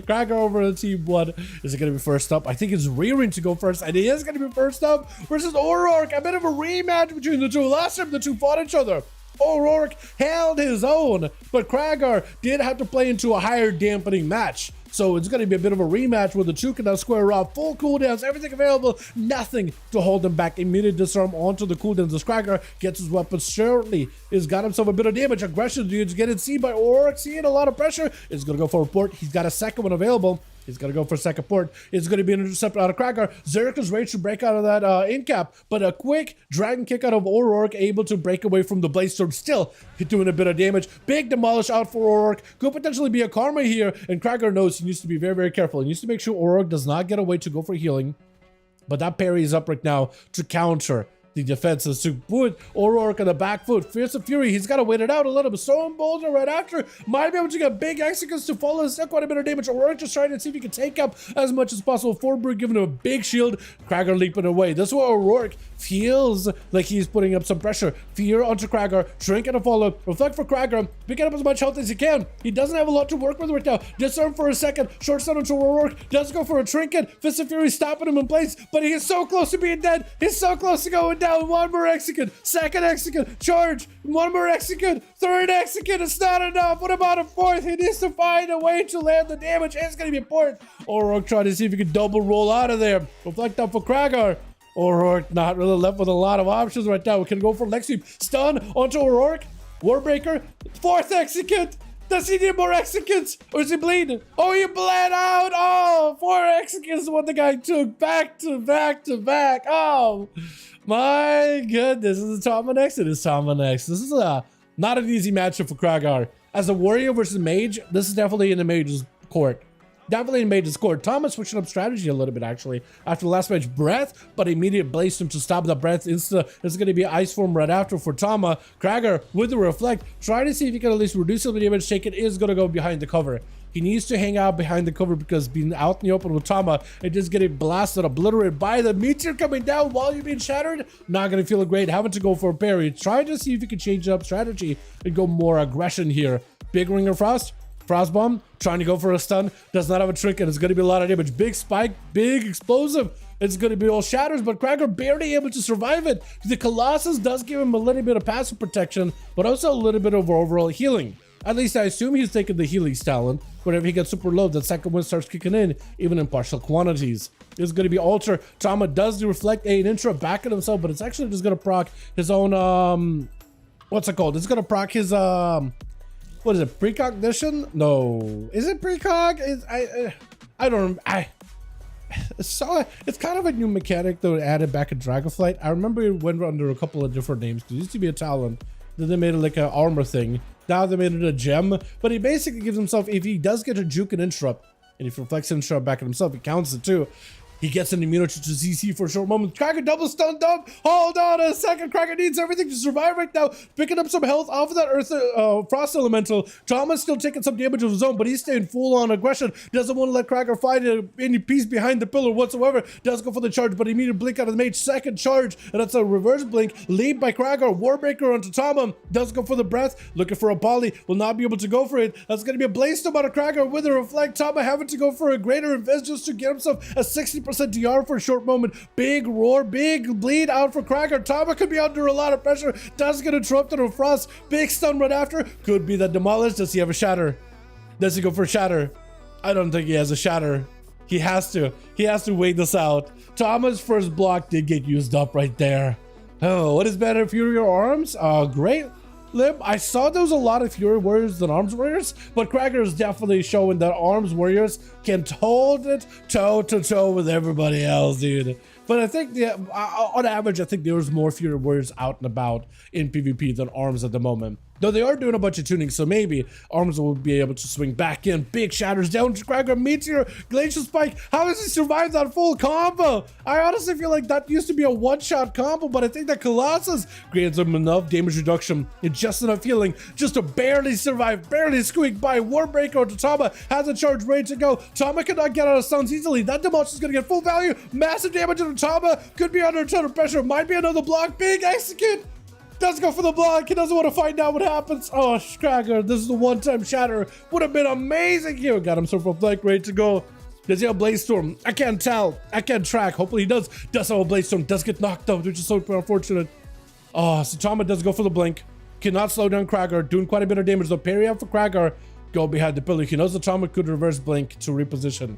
Cracker over on team 1. Is it going to be first up? I think it's rearing to go first, and he is going to be first up versus O'Rourke. A bit of a rematch between the two. Last time the two fought each other, O'Rourke held his own, but Cracker did have to play into a higher dampening match. So it's going to be a bit of a rematch where the two can now square up. Full cooldowns, everything available, nothing to hold them back. Immediate disarm onto the cooldowns as Cracker gets his weapon shortly. He's got himself a bit of damage. Aggression, dudes getting seen by O'Rourke, seeing a lot of pressure. He's going to go for a port. He's got a second one available. He's going to go for a second port. It's going to be an intercept out of Cracker. Zerk is ready to break out of that in-cap, but a quick dragon kick out of O'Rourke, able to break away from the Blaze Storm, still doing a bit of damage. Big demolish out for O'Rourke. Could potentially be a karma here, and Cracker knows he needs to be very, very careful. He needs to make sure O'Rourke does not get away to go for healing, but that parry is up right now to counter the defenses, to put O'Rourke on the back foot. Fierce of Fury, he's got to wait it out a little bit. Storm Boulder right after, might be able to get big executes to follow. Still quite a bit of damage. O'Rourke just trying to see if he can take up as much as possible. Forward giving him a big shield. Cracker leaping away. This is where O'Rourke feels like he's putting up some pressure. Fear onto Cracker, trinket to follow. Reflect for Cracker, picking up as much health as he can. He doesn't have a lot to work with right now. Disarm for a second. Short stun onto O'Rourke. Does go for a trinket. Fist of Fury stopping him in place, but he is so close to being dead. He's so close to going down. One more execute, second execute, charge, one more execute, third execute. It's not enough. What about a fourth? He needs to find a way to land the damage. It's going to be important. O'Rourke trying to see if he can double roll out of there. Reflect up for Cracker. O'Rourke not really left with a lot of options right now. We can go for leg sweep. Stun onto O'Rourke. Warbreaker. Fourth execute. Does he need more executes? Or is he bleeding? Oh, he bled out. Oh, 4 executes is what the guy took. Back to back to back. Oh, my goodness. This is Tama next. It is Tama next. This is not an easy matchup for Cragar. As a warrior versus mage, this is definitely in the mage's court. Definitely in mage's court. Thomas switching up strategy a little bit, actually. After the last match, breath, but immediate blaze him to stop the breath. Insta, it's going to be ice form right after for Tama. Cragar with the reflect, trying to see if he can at least reduce some of the damage taken. Is going to go behind the cover. He needs to hang out behind the cover because being out in the open with Tama and just getting blasted, obliterated by the meteor coming down while you're being shattered, not going to feel great. Having to go for a parry. Trying to see if he can change up strategy and go more aggression here. Big Ring of Frost. Frost Bomb, trying to go for a stun, does not have a trinket. It's going to be a lot of damage. Big spike, big explosive. It's going to be all shatters, but Cracker barely able to survive it. The Colossus does give him a little bit of passive protection, but also a little bit of overall healing. At least I assume he's taking the healing talent. Whenever he gets super low, that second one starts kicking in, even in partial quantities. It's going to be Alter. Tama does the reflect an intro back at himself, but it's actually just going to proc his own, what's it called? It's going to proc his, what is it? Precognition? No. Is it precog? I don't. So it's kind of a new mechanic though added back in Dragonflight. I remember it went under a couple of different names. It used to be a talent. Then they made it like an armor thing. Now they made it a gem. But he basically gives himself, if he does get a juke and interrupt, and if he reflects interrupt back at himself, he counts it too. He gets an immunity to CC for a short moment. Cracker double stunned up. Hold on a second. Cracker needs everything to survive right now. Picking up some health off of that Earth Frost Elemental. Thomas still taking some damage of his own, but he's staying full on aggression. Doesn't want to let Cracker find any piece behind the pillar whatsoever. Does go for the charge, but immediate blink out of the mage. Second charge, and that's a reverse blink. Lead by Cracker. Warbreaker onto Tama. Does go for the breath. Looking for a poly. Will not be able to go for it. That's going to be a blaze storm out of Cracker with a reflect. Tama having to go for a greater invest just to get himself a 60% DR for a short moment. Big roar, big bleed out for Cracker. Tama could be under a lot of pressure. Does get interrupted on Frost. Big stun right after. Could be that demolish. Does he have a shatter? Does he go for a shatter? I don't think he has a shatter. He has to. He has to wait this out. Tama's first block did get used up right there. Oh, what is better, Fury or Arms? Great. Lib, I saw there was a lot of Fury Warriors than Arms Warriors, but Cracker is definitely showing that Arms Warriors can hold it toe to toe with everybody else, dude. But I think, on average, I think there's more Fury Warriors out and about in PvP than Arms at the moment. Though they are doing a bunch of tuning, so maybe Arms will be able to swing back in. Big shatters down to Cracker, Meteor, Glacial Spike. How does he survive that full combo? I honestly feel like that used to be a one-shot combo, but I think that Colossus grants him enough damage reduction and just enough healing just to barely survive, barely squeak by. Warbreaker to Tama has a charge ready to go. Tama cannot get out of stuns easily. That demolish is going to get full value. Massive damage to Tama. Could be under a ton of pressure. Might be another block. Big execute. Does go for the block. He doesn't want to find out what happens. Oh, Scragger, this is the one-time shatter. Would have been amazing here. Got himself a flank ready to go. Does he have Blaze Storm? I can't tell. I can't track. Hopefully he does. Does have a Blaze Storm. Does get knocked out, which is so unfortunate. Oh, so Tama does go for the blink. Cannot slow down Cragger. Doing quite a bit of damage though. Parry out for Cragger. Go behind the pillar. He knows the Tama could reverse blink to reposition.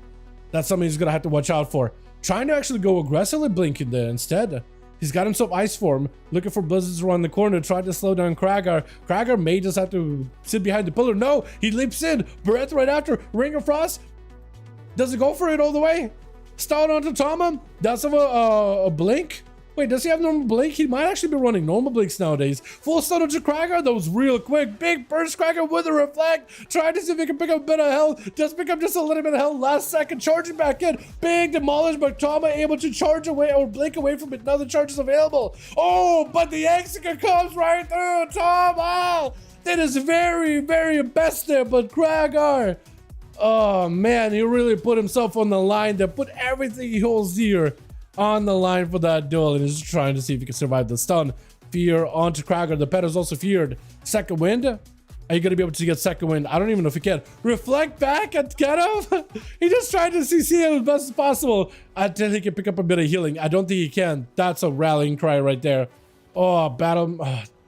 That's something he's going to have to watch out for. Trying to actually go aggressively blinking there instead. He's got himself Ice Form. Looking for Blizzards around the corner. Trying to slow down Cragger. Cragger may just have to sit behind the pillar. No, he leaps in. Breath right after. Ring of Frost. Does he go for it all the way? Start onto Tama. Does have a blink. Wait, does he have normal blink? He might actually be running normal blinks nowadays. Full stun onto Cragger. That was real quick. Big burst Cragger with a reflect. Trying to see if he can pick up a bit of health. Does pick up just a little bit of health. Last second, charging back in. Big demolish, but Tama able to charge away or blink away from it. Another charge is available. Oh, but the execute comes right through. Tama! That is very, very best there, but Cragger. Oh man, he really put himself on the line there. Put everything he holds dear on the line for that duel, and he's trying to see if he can survive the stun. Fear onto Cragger. The pet is also feared. Second wind. Are you going to be able to get second wind? I don't even know if he can. Reflect back and get him. He just tried to CC him as best as possible until he can pick up a bit of healing. I don't think he can. That's a rallying cry right there. Oh, battle.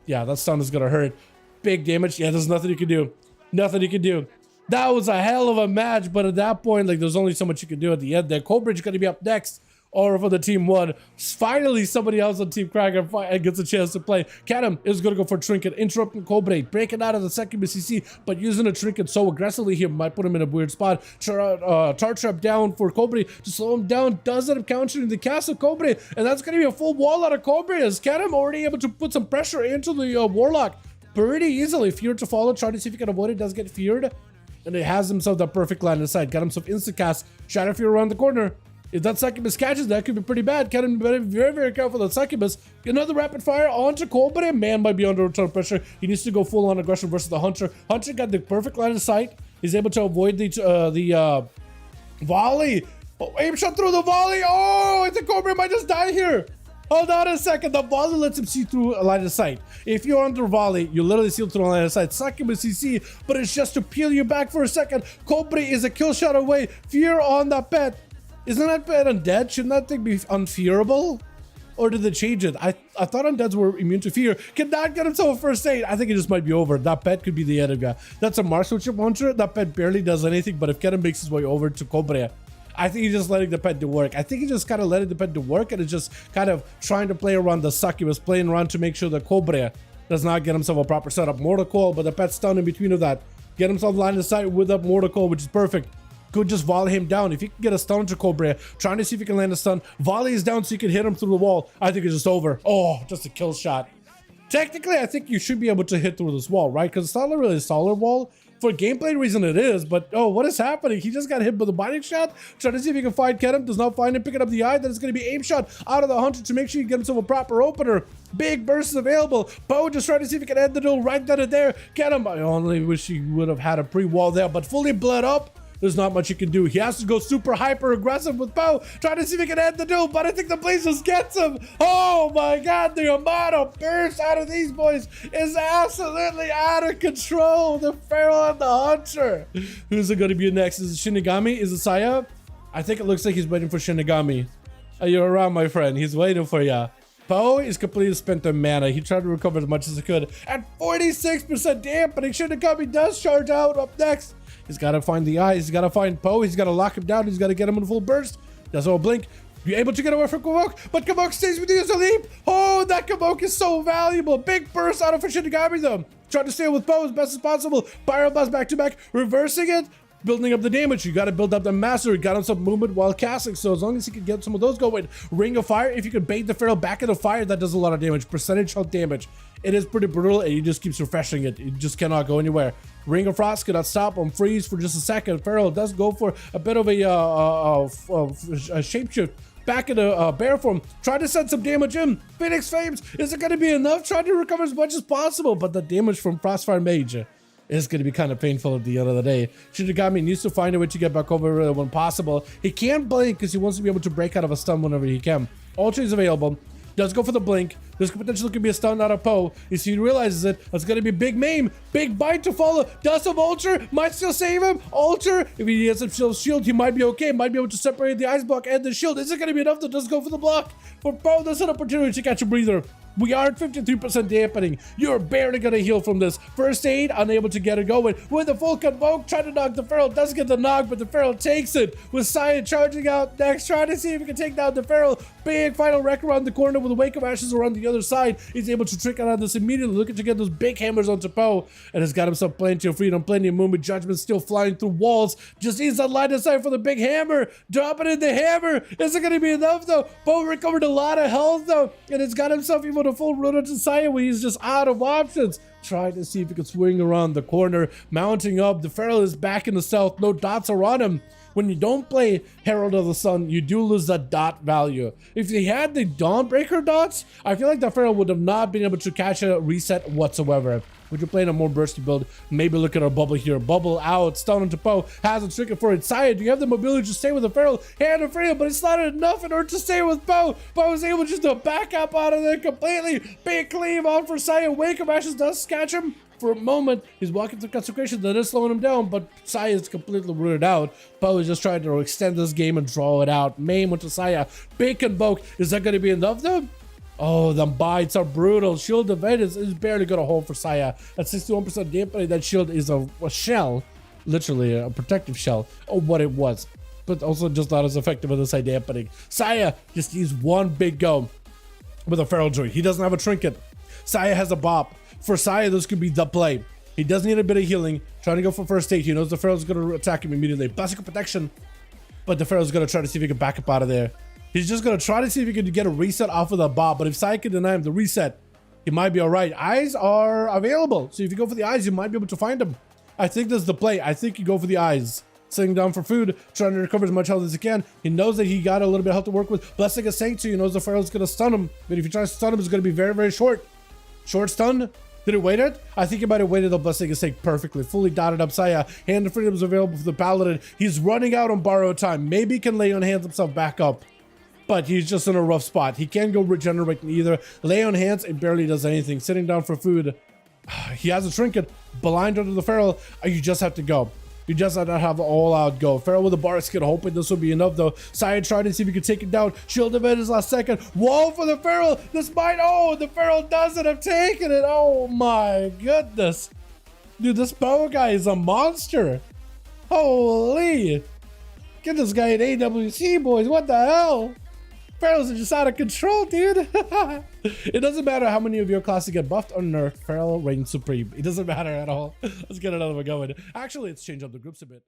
Yeah, that stun is going to hurt. Big damage. Yeah, there's nothing you can do. Nothing you can do. That was a hell of a match, but at that point, like, there's only so much you can do at the end there. Coldbridge is going to be up next. Or for the team one. Finally, somebody else on Team Cragger gets a chance to play. Kadam is going to go for Trinket, interrupting Coldbridge, breaking out of the second BCC, but using a Trinket so aggressively here might put him in a weird spot. Tar Trap down for Coldbridge to slow him down. Does end up countering the castle Coldbridge, and that's going to be a full wall out of Coldbridge. As Kadam already able to put some pressure into the Warlock pretty easily. Feared to follow, trying to see if he can avoid it. Does get feared, and he has himself that perfect line of sight. Got himself instant cast. Shadow Fear around the corner. If that Succubus catches, that could be pretty bad. Kadam be very, very careful of Succubus. Another rapid fire onto Coldbridge. Man might be under a ton of pressure. He needs to go full on aggression versus the Hunter. Hunter got the perfect line of sight. He's able to avoid the volley. Oh, aim shot through the volley. Oh, I think Coldbridge might just die here. Hold on a second. The volley lets him see through a line of sight. If you're under volley, you literally see through a line of sight. Succubus CC, but it's just to peel you back for a second. Coldbridge is a kill shot away. Fear on that pet. Isn't that pet undead? Shouldn't that thing be unfearable? Or did they change it? I thought undeads were immune to fear. Cannot get himself a first aid. I think it just might be over. That pet could be the end of guy. That's a marksmanship hunter. That pet barely does anything, but if Kadam makes his way over to Coldbridge, I think he's just letting the pet do work. I think he's just kind of letting the pet do work, and it's just kind of trying to play around the Succubus, playing around to make sure that Coldbridge does not get himself a proper setup. Mortal Coil, but the pet's stunned in between of that. Get himself line of sight with that Mortal Coil, which is perfect. Could just volley him down. If you can get a stun to Coldbridge, trying to see if you can land a stun. Volley is down so you can hit him through the wall. I think it's just over. Oh, just a kill shot. Technically, I think you should be able to hit through this wall, right? Because it's not really a solid wall. For gameplay reason, it is. But, oh, what is happening? He just got hit with a binding shot. Trying to see if he can find Kadam. Does not find him. Picking up the eye. Then it's going to be aim shot out of the Hunter to make sure you get himself a proper opener. Big burst is available. Poe just trying to see if he can end the duel right then and there. Kadam. I only wish he would have had a pre-wall there. But fully bled up. There's not much you can do. He has to go super hyper aggressive with Poe, trying to see if he can end the duel, but I think the Blaze just gets him. Oh my god, the amount of burst out of these boys is absolutely out of control. The Feral and the Hunter. Who's it going to be next? Is it Shinigami? Is it Saya? I think it looks like he's waiting for Shinigami. Are you around, my friend? He's waiting for ya. Poe is completely spent on mana. He tried to recover as much as he could. At 46% dampening, Shinigami does charge out. Up next, he's got to find the eye. He's got to find Poe. He's got to lock him down. He's got to get him in full burst. Does all blink. You're able to get away from Kavok, but Kavok stays with you as a leap. Oh, that Kavok is so valuable. Big burst out of Shinigami, though. Trying to stay with Poe as best as possible. Pyro Blast back to back. Reversing it. Building up the damage. You got to build up the mastery. Got him some movement while casting. So as long as he can get some of those going. Ring of Fire. If you can bait the Feral back in the fire, that does a lot of damage. Percentage health damage. It is pretty brutal, and he just keeps refreshing it. You just cannot go anywhere. Ring of Frost cannot stop him. Freeze for just a second. Feral does go for a bit of a shapeshift. Back in a bear form. Try to send some damage in. Phoenix Flames. Is it going to be enough? Try to recover as much as possible. But the damage from Frostfire Mage is going to be kind of painful at the end of the day. Shinigami needs to find a way to get back over when possible. He can't blink because he wants to be able to break out of a stun whenever he can. Ultra is available. Does go for the blink. This could potentially could be a stun out of Poe. If he realizes it, it's going to be big maim. Big bite to follow. Does some ultra. Might still save him. Ultra. If he has some shield, he might be okay. Might be able to separate the ice block and the shield. Is it going to be enough to just go for the block? For Poe, there's an opportunity to catch a breather. We are at 53% dampening. You're barely gonna heal from this. First aid, unable to get it going. With the full convoke, trying to knock the Feral. Does get the knock, but the Feral takes it. With Saya charging out next, trying to see if he can take down the Feral. Big final wreck around the corner with the Wake of Ashes around the other side. He's able to trick out of this immediately, looking to get those big hammers onto Poe. And has got himself plenty of freedom, plenty of movement. Judgment still flying through walls. Just needs that line of sight for the big hammer. Dropping in the hammer. Is it gonna be enough though? Poe recovered a lot of health though. And it's got himself even a full run onto Saya when he's just out of options. Trying to see if he can swing around the corner. Mounting up. The Feral is back in the south. No dots are on him. When you don't play Herald of the Sun, you do lose that dot value. If they had the Dawnbreaker dots, I feel like the Feral would have not been able to catch a reset whatsoever. Would you play in a more bursty build? Maybe look at our bubble here. Bubble out, stun into Poe, has a trigger for it. Saya, do you have the mobility to stay with the Feral? Hand of freedom, but it's not enough in order to stay with Poe. Poe was able just to back up out of there completely. Big cleave on for Saya. Wake of Ashes does catch him. For a moment, he's walking through consecration. That is slowing him down, but Saya is completely rooted out. Poe is just trying to extend this game and draw it out. Maim into Saya. Big convoke. Is that going to be enough though? Oh, the bites are brutal. Shield evade is barely going to hold for Saya. At 61% gameplay, that shield is a shell. Literally a protective shell of what it was. But also just not as effective as this dampening. Saya just needs one big go with a Feral Druid. He doesn't have a trinket. Saya has a bop. For Saya, this could be the play. He does need a bit of healing. Trying to go for first aid. He knows the Feral's going to attack him immediately. Basic protection. But the Feral's going to try to see if he can back up out of there. He's just going to try to see if he can get a reset off of the bob. But if Saya can deny him the reset, he might be all right. Eyes are available. So if you go for the eyes, you might be able to find him. I think that's the play. I think you go for the eyes. Sitting down for food, trying to recover as much health as he can. He knows that he got a little bit of health to work with. Blessing is saying to you, he knows the Feral's going to stun him. But if you try to stun him, it's going to be very, very short. Short stun. Did it wait it? I think he might have waited the Blessing is sake perfectly. Fully dotted up Saya. Hand of freedom is available for the Paladin. He's running out on borrowed time. Maybe he can lay on hands himself back up. But he's just in a rough spot. He can't go regenerating either. Lay on hands, it barely does anything. Sitting down for food. He has a trinket. Blind under the Feral. You just have to go. You just have to have an all-out go. Feral with a bar skin, hoping this will be enough though. Saya trying to see if he can take it down. Shield evade his last second. Wall for the Feral. This might, oh, the Feral doesn't have taken it. Oh my goodness. Dude, this Poe guy is a monster. Holy. Get this guy at AWC, boys. What the hell? Ferals are just out of control, dude. It doesn't matter how many of your classes get buffed or nerfed. Feral reigns supreme. It doesn't matter at all. Let's get another one going. Actually, let's change up the groups a bit.